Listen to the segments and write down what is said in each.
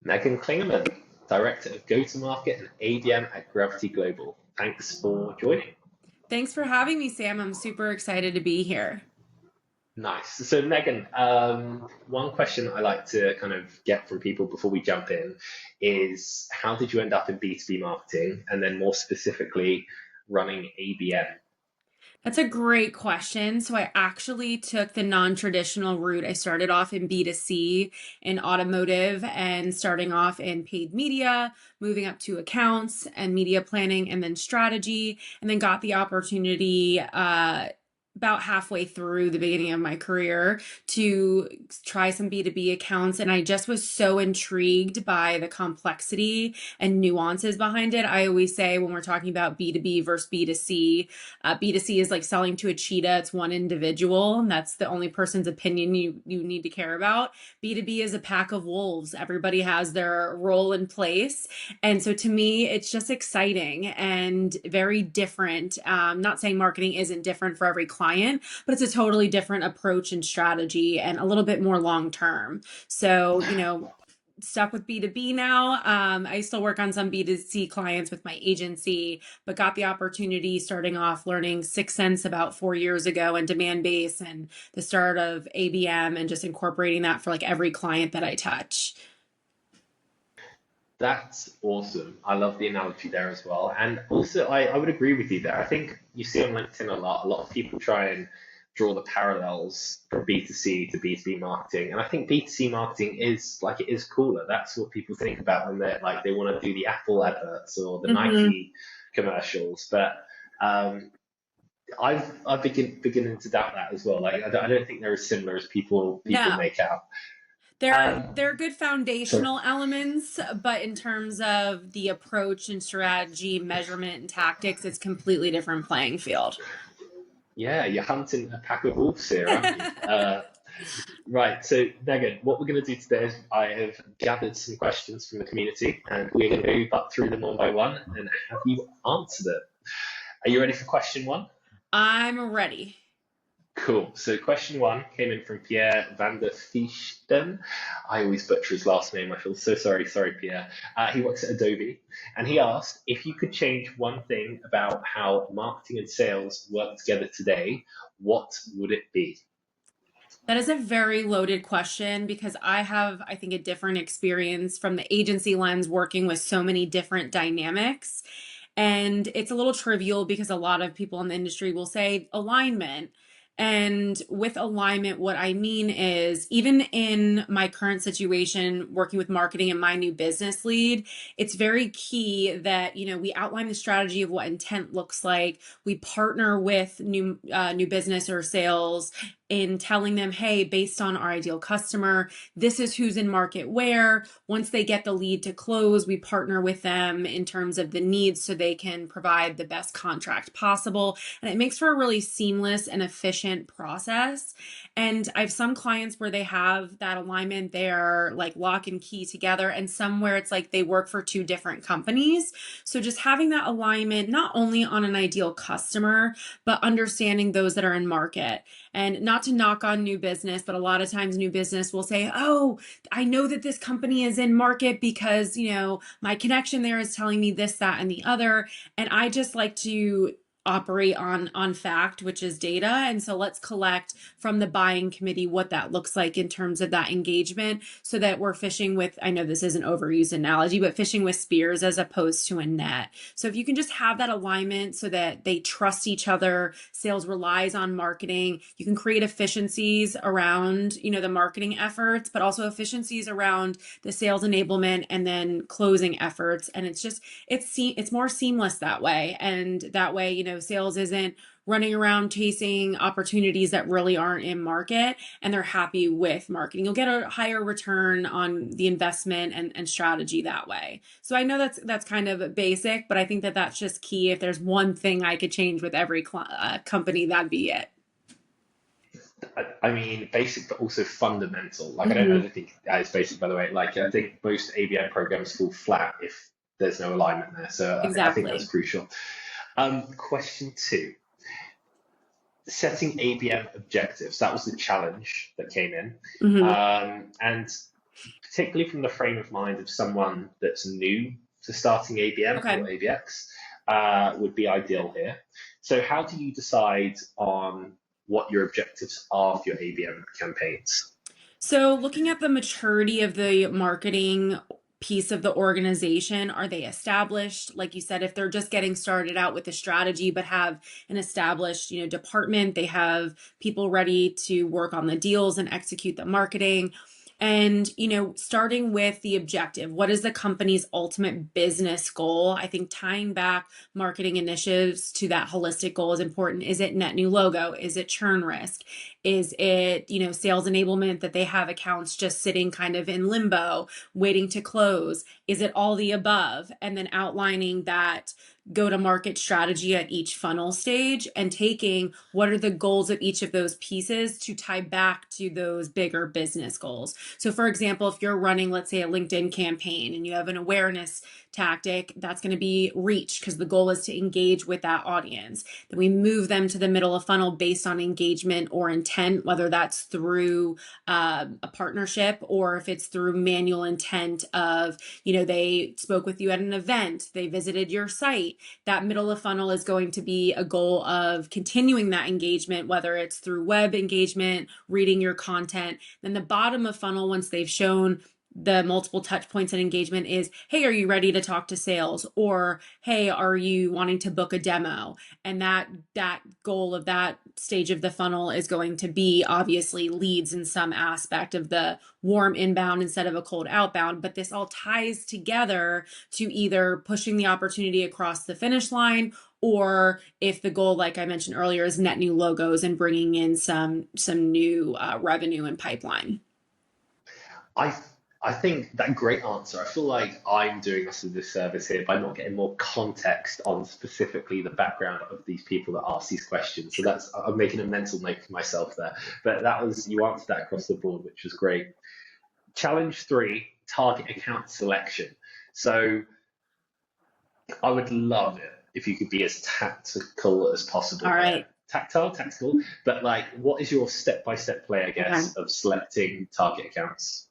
Megan Klingaman, Director of Go-To-Market and ABM at Gravity Global. Thanks for joining. Thanks for having me, Sam. I'm super excited to be here. Nice. So, Megan, one question I like to kind of get from people before we jump in is how did you end up in B2B marketing and then more specifically running ABM? That's a great question. So, I actually took the non-traditional route. I started off in B2C in automotive and starting off in paid media, moving up to accounts and media planning and then strategy, and then got the opportunity about halfway through the beginning of my career to try some B2B accounts. And I just was so intrigued by the complexity and nuances behind it. I always say when we're talking about B2B versus B2C, B2C is like selling to a cheetah. It's one individual, and that's the only person's opinion you need to care about. B2B is a pack of wolves. Everybody has their role in place. And so to me, it's just exciting and very different. Not saying marketing isn't different for every client, but it's a totally different approach and strategy and a little bit more long term. So, stuck with B2B now. I still work on some B2C clients with my agency, but got the opportunity starting off learning 6sense about 4 years ago and demand base and the start of ABM and just incorporating that for like every client that I touch. That's awesome. I love the analogy there as well. And also, I would agree with you there. I think you see on LinkedIn a lot. A lot of people try and draw the parallels from B2C to B2B marketing. And I think B2C marketing is like it is cooler. That's what people think about when they're like they want to do the Apple adverts or the Mm-hmm. Nike commercials. But I've beginning to doubt that as well. Like I don't think they're as similar as people No. make out. Um, They're good so foundational elements, but in terms of the approach and strategy, measurement and tactics, it's completely different playing field. yeah, you're hunting a pack of wolves here, aren't you? Right, so Megan, what we're going to do today is I have gathered some questions from the community and we're going to move up through them one by one and have you answer them. Are you ready for question one? I'm ready. Cool. So question one came in from Pierre van der Viechten. I always butcher his last name. I feel so sorry. Sorry, Pierre. He works at Adobe and he asked if you could change one thing about how marketing and sales work together today, what would it be? That is a very loaded question because I have, I think, a different experience from the agency lens working with so many different dynamics. And it's a little trivial because a lot of people in the industry will say alignment. And with alignment, what I mean is even in my current situation, working with marketing and my new business lead, it's very key that, we outline the strategy of what intent looks like. We partner with new business or sales in telling them, hey, based on our ideal customer, this is who's in market where. Once they get the lead to close, we partner with them in terms of the needs so they can provide the best contract possible. And it makes for a really seamless and efficient process. And I have some clients where they have that alignment, they're like lock and key together, and some where it's like they work for two different companies. So just having that alignment, not only on an ideal customer, but understanding those that are in market. And not to knock on new business, but a lot of times new business will say, oh, I know that this company is in market because, my connection there is telling me this, that, and the other. And I just like to operate on fact, which is data. And so let's collect from the buying committee what that looks like in terms of that engagement so that we're fishing with, I know this is an overused analogy, but fishing with spears as opposed to a net. So if you can just have that alignment so that they trust each other, sales relies on marketing, you can create efficiencies around, the marketing efforts, but also efficiencies around the sales enablement and then closing efforts. And it's more seamless that way. And that way, sales isn't running around chasing opportunities that really aren't in market and they're happy with marketing. You'll get a higher return on the investment and strategy that way. So I know that's kind of basic, but I think that that's just key. If there's one thing I could change with every company, that'd be it. I mean, basic, but also fundamental. Like, I Mhm. don't think that is basic, by the way. Like, I think most ABM programs fall flat if there's no alignment there. So I think that's Exactly. crucial. Question two, setting ABM objectives. That was the challenge that came in. Hmm. And particularly from the frame of mind of someone that's new to starting ABM or Okay. ABX, would be ideal here. So, how do you decide on what your objectives are for your ABM campaigns? So, looking at the maturity of the marketing piece of the organization, are they established? Like you said, if they're just getting started out with the strategy, but have an established, department, they have people ready to work on the deals and execute the marketing. And, starting with the objective, what is the company's ultimate business goal? I think tying back marketing initiatives to that holistic goal is important. Is it net new logo? Is it churn risk? Is it, sales enablement that they have accounts just sitting kind of in limbo, waiting to close? Is it all the above? And then outlining that go to market strategy at each funnel stage and taking what are the goals of each of those pieces to tie back to those bigger business goals. So, for example, if you're running, let's say, a LinkedIn campaign and you have an awareness tactic, that's going to be reach because the goal is to engage with that audience. Then we move them to the middle of funnel based on engagement or intent, whether that's through a partnership or if it's through manual intent of, they spoke with you at an event, they visited your site. That middle of funnel is going to be a goal of continuing that engagement, whether it's through web engagement, reading your content. Then the bottom of funnel, once they've shown the multiple touch points and engagement, is, hey, are you ready to talk to sales? Or, hey, are you wanting to book a demo? And that goal of that stage of the funnel is going to be obviously leads in some aspect of the warm inbound instead of a cold outbound. But this all ties together to either pushing the opportunity across the finish line, or if the goal, like I mentioned earlier, is net new logos and bringing in some new revenue and pipeline. I I think that great answer. I feel like I'm doing us a disservice here by not getting more context on specifically the background of these people that ask these questions. So that's I'm making a mental note for myself there. But that was you answered that across the board, which was great. Challenge three, target account selection. So I would love it if you could be as tactical as possible All here. right. Tactical, but like, what is your step-by-step play, I Okay. guess, of selecting target accounts?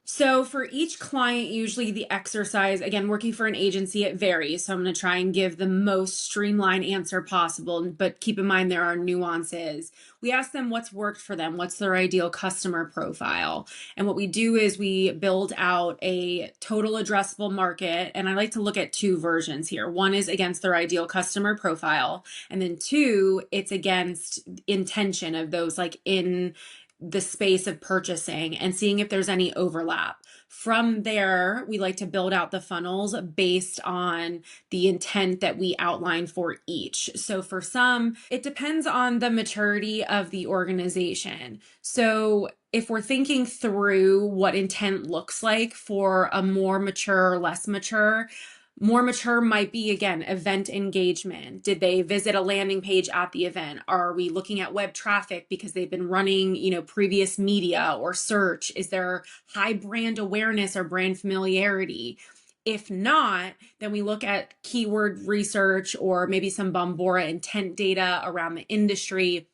So for each client, usually the exercise, again, working for an agency, it varies. So I'm going to try and give the most streamlined answer possible, but keep in mind there are nuances. We ask them what's worked for them, what's their ideal customer profile. And what we do is we build out a total addressable market. And I like to look at two versions here. One is against their ideal customer profile. And then two, it's against intention of those like in the space of purchasing and seeing if there's any overlap. From there, we like to build out the funnels based on the intent that we outline for each. So for some, it depends on the maturity of the organization. So if we're thinking through what intent looks like for a more mature or less mature, more mature might be, again, event engagement. Did they visit a landing page at the event? Are we looking at web traffic because they've been running, previous media or search? Is there high brand awareness or brand familiarity? If not, then we look at keyword research or maybe some Bombora intent data around the industry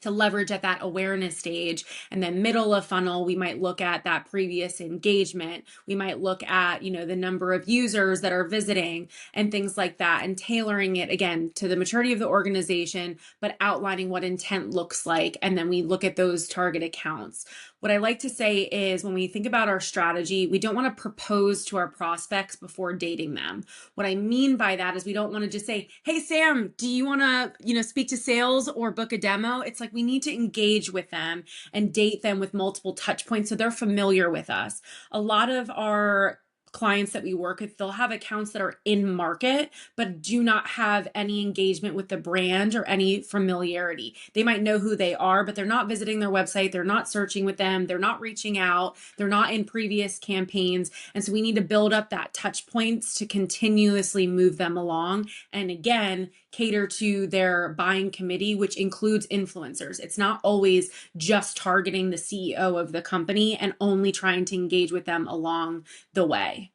to leverage at that awareness stage. And then middle of funnel, we might look at that previous engagement. We might look at, the number of users that are visiting and things like that, and tailoring it again to the maturity of the organization, but outlining what intent looks like. And then we look at those target accounts. What I like to say is when we think about our strategy, we don't want to propose to our prospects before dating them. What I mean by that is we don't want to just say, hey, Sam, do you want to, speak to sales or book a demo? It's like we need to engage with them and date them with multiple touch points so they're familiar with us. A lot of our clients that we work with, they'll have accounts that are in market, but do not have any engagement with the brand or any familiarity. They might know who they are, but they're not visiting their website. They're not searching with them. They're not reaching out. They're not in previous campaigns. And so we need to build up that touch points to continuously move them along. And again, cater to their buying committee, which includes influencers. It's not always just targeting the CEO of the company and only trying to engage with them along the way.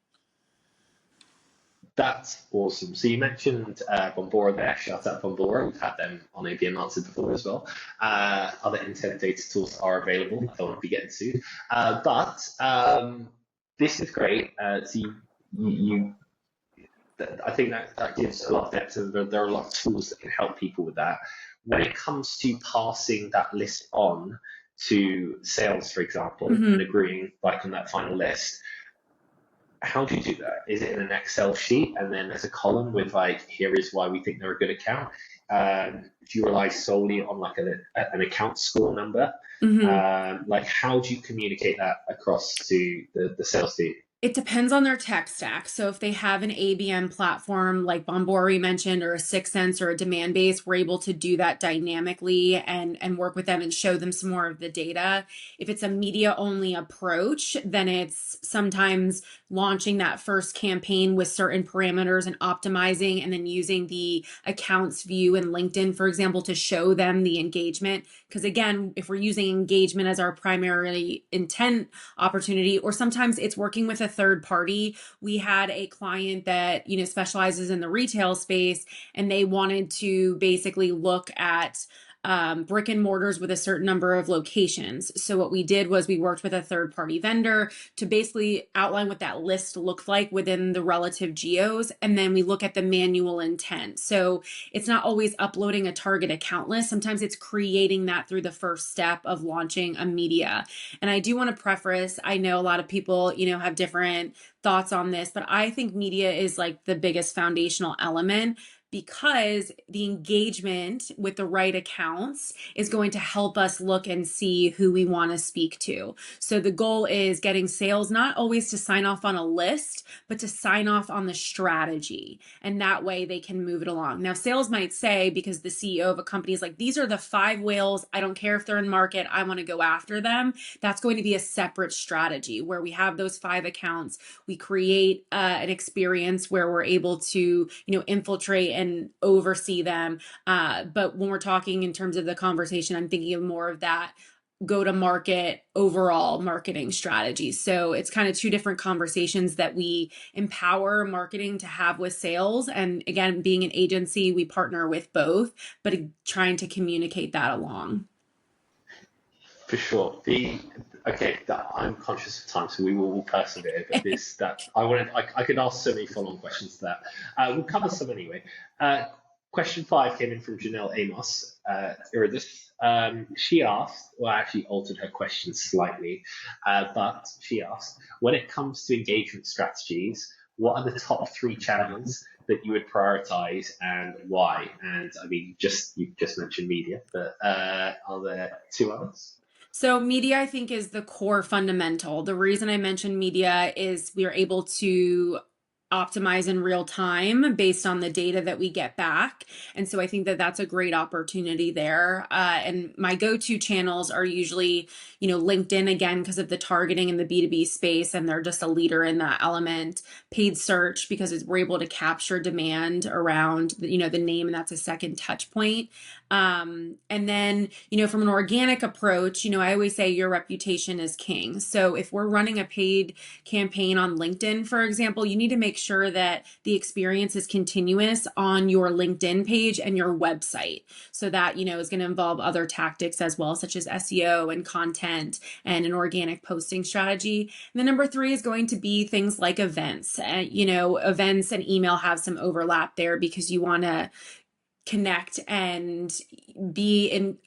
That's awesome. So you mentioned Bombora there. Shout out Bombora. We've had them on ABM Answered before as well. Other internet data tools are available. I don't want to be getting sued. But this is great. So you I think that gives a lot of depth, and there are a lot of tools that can help people with that. When it comes to passing that list on to sales, for example, and Hmm. agreeing like on that final list, how do you do that? Is it in an Excel sheet and then there's a column with like, here is why we think they're a good account? Do you rely solely on like an account score number? Hmm. Like, how do you communicate that across to the sales team? It depends on their tech stack. So if they have an ABM platform like Bombori mentioned, or a Sixth Sense or a demand base, we're able to do that dynamically and work with them and show them some more of the data. If it's a media only approach, then it's sometimes launching that first campaign with certain parameters and optimizing, and then using the accounts view in LinkedIn, for example, to show them the engagement. Because again, if we're using engagement as our primary intent opportunity, or sometimes it's working with a third party. We had a client that, specializes in the retail space, and they wanted to basically look at brick and mortars with a certain number of locations. So what we did was we worked with a third party vendor to basically outline what that list looked like within the relative geos. And then we look at the manual intent. So it's not always uploading a target account list. Sometimes it's creating that through the first step of launching a media. And I do want to preface, I know a lot of people, have different thoughts on this, but I think media is like the biggest foundational element, because the engagement with the right accounts is going to help us look and see who we want to speak to. So the goal is getting sales not always to sign off on a list, but to sign off on the strategy. And that way they can move it along. Now, sales might say, because the CEO of a company is like, these are the 5 whales. I don't care if they're in market. I want to go after them. That's going to be a separate strategy where we have those 5 accounts. We create an experience where we're able to, infiltrate and oversee them. But when we're talking in terms of the conversation, I'm thinking of more of that go to market overall marketing strategy. So it's kind of 2 different conversations that we empower marketing to have with sales. And again, being an agency, we partner with both, but trying to communicate that along. For sure. I'm conscious of time, so we will persevere. But this that I could ask so many follow-on questions to that. We'll cover some anyway. Question 5 came in from Janelle Amos, Iridis. She asked, well, I actually altered her question slightly, but she asked, when it comes to engagement strategies, what are the top 3 channels that you would prioritize and why? And I mean, you just mentioned media, but are there 2 others? So media, I think, is the core fundamental. The reason I mentioned media is we are able to optimize in real time based on the data that we get back. And so I think that that's a great opportunity there. And my go-to channels are usually, LinkedIn, again, because of the targeting in the B2B space, and they're just a leader in that element. Paid search, because we're able to capture demand around, the name, and that's a second touch point. And then, from an organic approach, I always say your reputation is king. So if we're running a paid campaign on LinkedIn, for example, you need to make sure that the experience is continuous on your LinkedIn page and your website. So that, is going to involve other tactics as well, such as SEO and content and an organic posting strategy. And then number 3 is going to be things like events. Events and email have some overlap there, because you want to connect and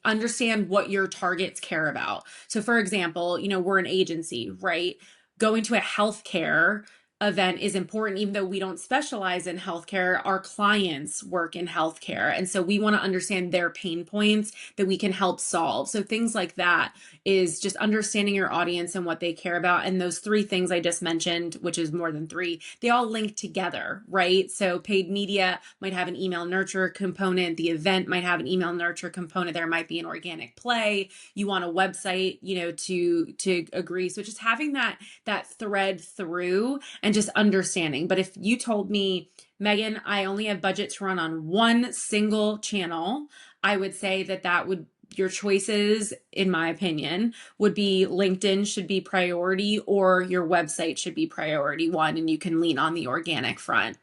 understand what your targets care about. So for example, we're an agency, right? Going to a healthcare event is important, even though we don't specialize in healthcare. Our clients work in healthcare, and so we want to understand their pain points that we can help solve. So things like that is just understanding your audience and what they care about. And those 3 things I just mentioned, which is more than 3, they all link together, right? So paid media might have an email nurture component. The event might have an email nurture component. There might be an organic play. You want a website, to agree. So just having that thread through and just understanding. But if you told me, Megan, I only have budget to run on 1 single channel, I would say that would, your choices, in my opinion, would be LinkedIn should be priority, or your website should be priority 1, and you can lean on the organic front.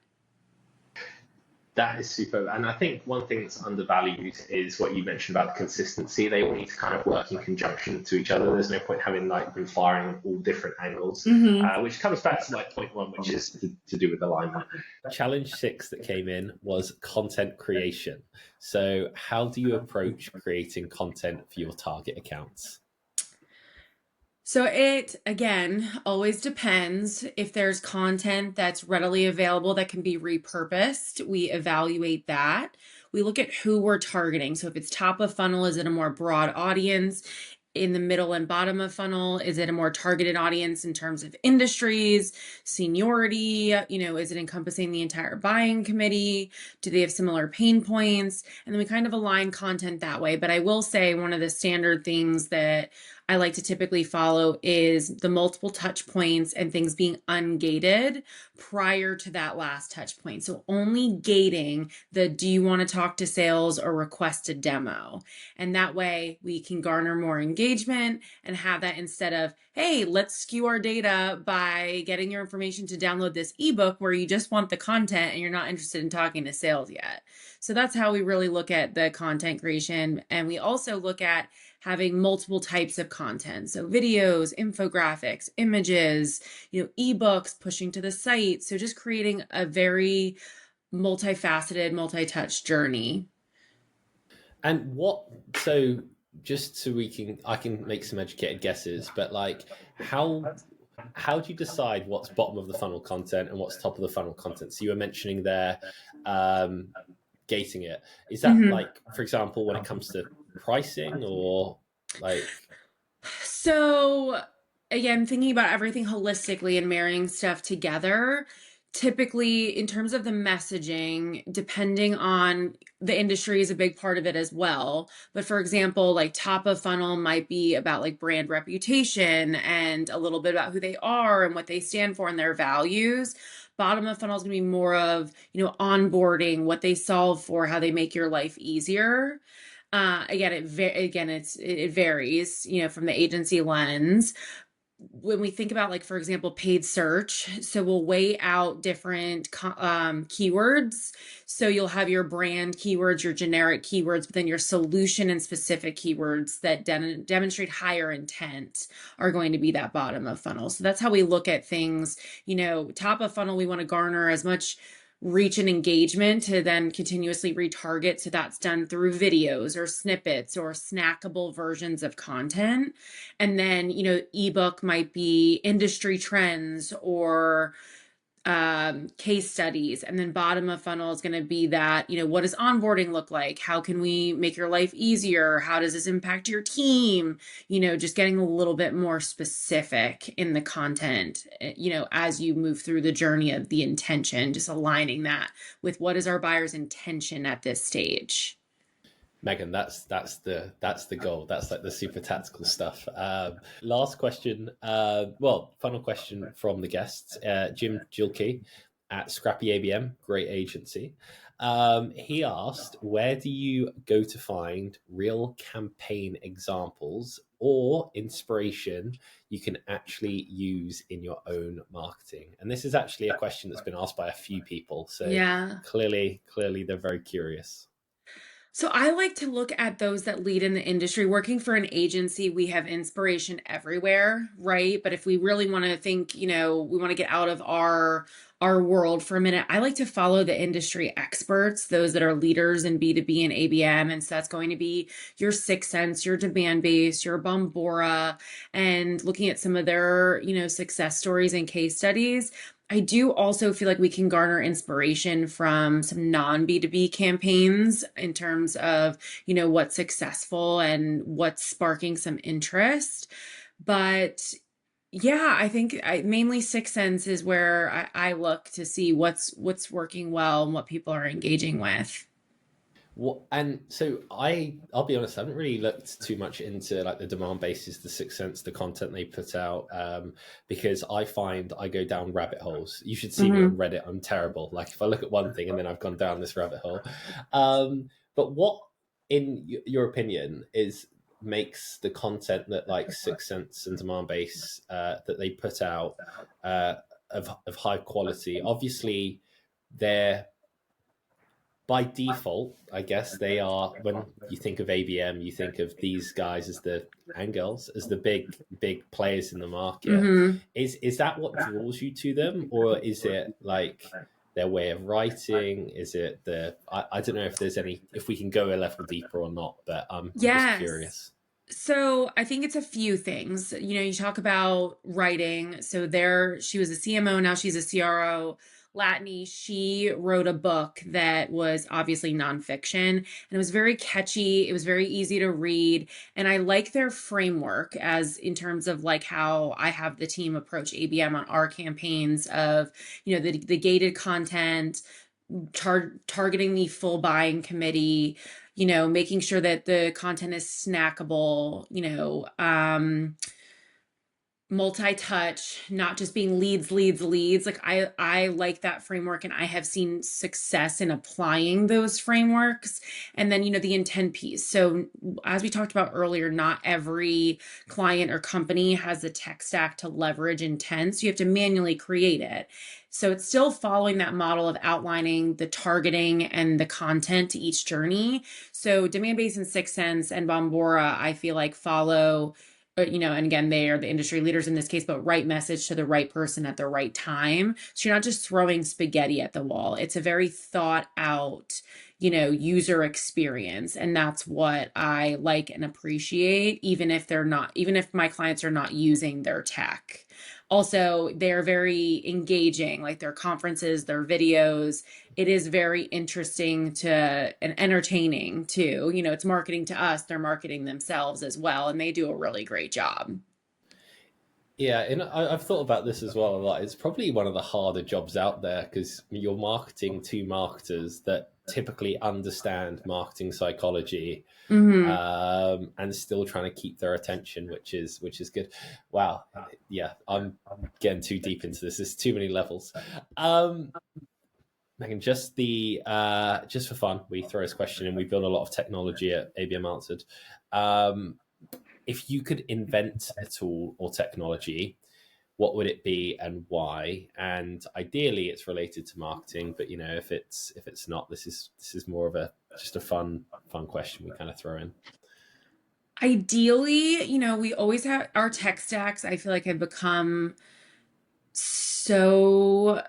That is super. And I think one thing that's undervalued is what you mentioned about the consistency. They all need to kind of work in conjunction to each other. There's no point having like them firing all different angles, Hmm. which comes back to like point one, which is to do with alignment. Challenge 6 that came in was content creation. So how do you approach creating content for your target accounts? So it, again, always depends. If there's content that's readily available that can be repurposed, we evaluate that. We look at who we're targeting. So if it's top of funnel, is it a more broad audience? In the middle and bottom of funnel, is it a more targeted audience in terms of industries, seniority? Is it encompassing the entire buying committee? Do they have similar pain points? And then we kind of align content that way. But I will say one of the standard things that I like to typically follow is the multiple touch points and things being ungated prior to that last touch point. So only gating the do you want to talk to sales or request a demo? And that way we can garner more engagement and have that instead of, hey, let's skew our data by getting your information to download this ebook where you just want the content and you're not interested in talking to sales yet. So that's how we really look at the content creation. And we also look at having multiple types of content. So videos, infographics, images, ebooks, pushing to the site. So just creating a very multifaceted, multi-touch journey. And so just so I can make some educated guesses, but like how do you decide what's bottom of the funnel content and what's top of the funnel content? So you were mentioning there, gating it. Is that like, for example, when it comes to pricing or like? So again, thinking about everything holistically and marrying stuff together, typically in terms of the messaging, depending on the industry is a big part of it as well. But for example, like top of funnel might be about like brand reputation and a little bit about who they are and what they stand for and their values. Bottom of funnel is going to be more of, onboarding, what they solve for, how they make your life easier. Again, it varies, from the agency lens. When we think about, like, for example, paid search, so we'll weigh out different keywords. So you'll have your brand keywords, your generic keywords, but then your solution and specific keywords that demonstrate higher intent are going to be that bottom of funnel. So that's how we look at things. Top of funnel, we want to garner as much reach and engagement to then continuously retarget. So that's done through videos or snippets or snackable versions of content. And then, ebook might be industry trends or case studies. And then bottom of funnel is going to be that, what does onboarding look like? How can we make your life easier? How does this impact your team? Just getting a little bit more specific in the content, as you move through the journey of the intention, just aligning that with what is our buyer's intention at this stage. Megan, that's the goal. That's like the super tactical stuff. Last question. Final question from the guests. Jim Gilkey at Scrappy ABM, great agency. He asked, where do you go to find real campaign examples or inspiration you can actually use in your own marketing? And this is actually a question that's been asked by a few people. So yeah, clearly they're very curious. So I like to look at those that lead in the industry. Working for an agency, we have inspiration everywhere, right? But if we really want to think, we want to get out of our world for a minute, I like to follow the industry experts, those that are leaders in B2B and ABM. And so that's going to be your 6 Sense, your Demand Base, your Bombora, and looking at some of their, success stories and case studies. I do also feel like we can garner inspiration from some non-B2B campaigns in terms of, what's successful and what's sparking some interest. But yeah, I think mainly 6 Sense is where I look to see what's working well and what people are engaging with. And so I'll be honest, I haven't really looked too much into like the demand bases, the 6 Sense, the content they put out, because I find I go down rabbit holes. You should see me on Reddit. I'm terrible. Like if I look at one thing and then I've gone down this rabbit hole. But what, in your opinion, makes the content that like 6 Sense and demand base that they put out of high quality? Obviously, they're by default, I guess they are, when you think of ABM, you think of these guys as the and girls as the big players in the market. Mm-hmm. Is that what draws you to them, or is it like their way of writing? Is it I don't know if there's any, if we can go a level deeper or not, but I'm just Yes. curious. So I think it's a few things. You talk about writing. So she was a CMO, now she's a CRO. Latney, she wrote a book that was obviously nonfiction, and it was very catchy. It was very easy to read. And I like their framework as in terms of like how I have the team approach ABM on our campaigns of, the gated content, targeting the full buying committee, making sure that the content is snackable, multi-touch, not just being leads. Like I like that framework, and I have seen success in applying those frameworks. And then, the intent piece. So as we talked about earlier, not every client or company has the tech stack to leverage intent. So you have to manually create it. So it's still following that model of outlining the targeting and the content to each journey. So Demandbase and 6sense and Bombora, I feel like follow, and again, they are the industry leaders in this case, but right message to the right person at the right time. So you're not just throwing spaghetti at the wall. It's a very thought out, user experience. And that's what I like and appreciate, even if my clients are not using their tech. Also, they're very engaging, like their conferences, their videos. It is very interesting and entertaining too. It's marketing to us. They're marketing themselves as well, and they do a really great job. Yeah, and I've thought about this as well a lot. It's probably one of the harder jobs out there because you're marketing to marketers that typically understand marketing psychology, and still trying to keep their attention, which is good. Wow, yeah, I'm getting too deep into this. There's too many levels. Megan, just for fun, we throw this question in. We build a lot of technology at ABM Answered. If you could invent a tool or technology, what would it be and why? And ideally, it's related to marketing. But if it's not, this is more of just a fun question we kind of throw in. Ideally, we always have our tech stacks. I feel like have become so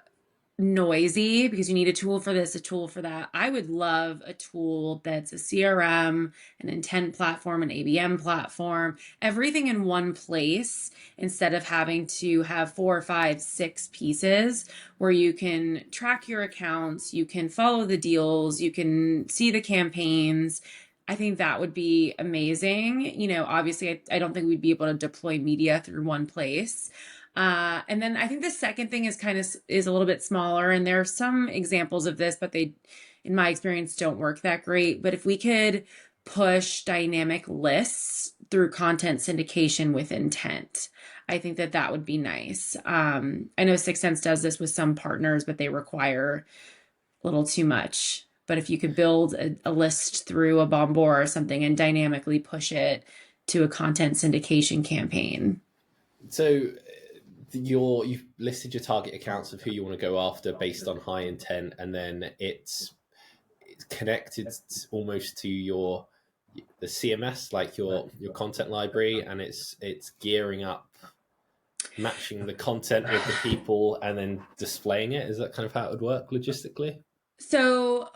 noisy because you need a tool for this, a tool for that. I would love a tool that's a CRM, an intent platform, an ABM platform, everything in one place instead of having to have 4, 5, 6 pieces where you can track your accounts, you can follow the deals, you can see the campaigns. I think that would be amazing. Obviously, I don't think we'd be able to deploy media through one place. And then I think the second thing is a little bit smaller, and there are some examples of this, but they, in my experience, don't work that great. But if we could push dynamic lists through content syndication with intent, I think that would be nice. I know 6sense does this with some partners, but they require a little too much. But if you could build a list through a Bombora or something and dynamically push it to a content syndication campaign. So you've listed your target accounts of who you want to go after based on high intent, and then it's connected almost to the CMS, like your content library, and it's gearing up, matching the content with the people, and then displaying it. Is that kind of how it would work logistically? So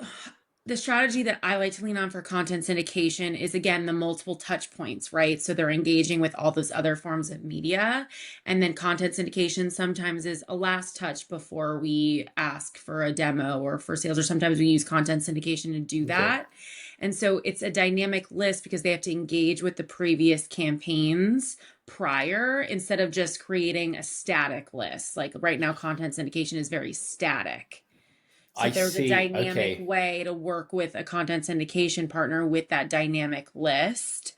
the strategy that I like to lean on for content syndication is, again, the multiple touch points, right? So they're engaging with all those other forms of media. And then content syndication sometimes is a last touch before we ask for a demo or for sales, or sometimes we use content syndication to do that. Okay. And so it's a dynamic list because they have to engage with the previous campaigns prior instead of just creating a static list. Like right now, content syndication is very static. So there's a dynamic way to work with a content syndication partner with that dynamic list.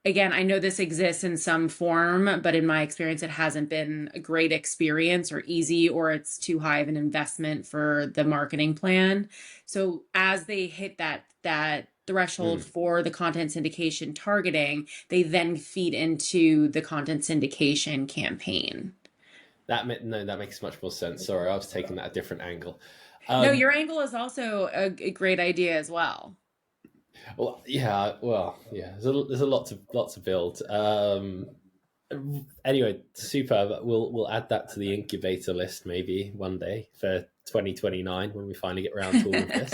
Again, I know this exists in some form, but in my experience, it hasn't been a great experience or easy, or it's too high of an investment for the marketing plan. So as they hit that threshold for the content syndication targeting, they then feed into the content syndication campaign. that makes much more sense. Sorry, I was taking that a different angle. No, your angle is also a great idea as well. Well, yeah. There's a lot to build. Anyway, superb. We'll add that to the incubator list maybe one day for 2029 when we finally get around to all of this.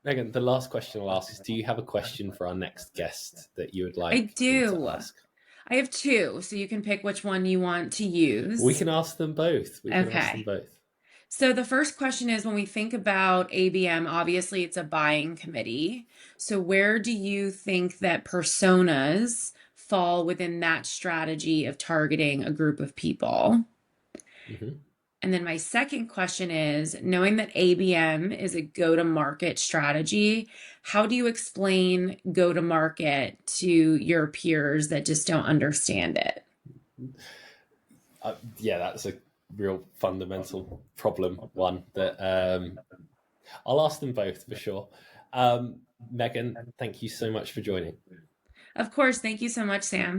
Megan, the last question I'll ask is: do you have a question for our next guest that you would like I me do. to ask? I have two, so you can pick which one you want to use. We can ask them both. Okay. So the first question is, when we think about ABM, obviously it's a buying committee. So where do you think that personas fall within that strategy of targeting a group of people? Mm-hmm. And then my second question is, knowing that ABM is a go-to-market strategy, how do you explain go-to-market to your peers that just don't understand it? Yeah, that's a real fundamental problem, one that I'll ask them both for sure. Megan, thank you so much for joining. Of course. Thank you so much, Sam.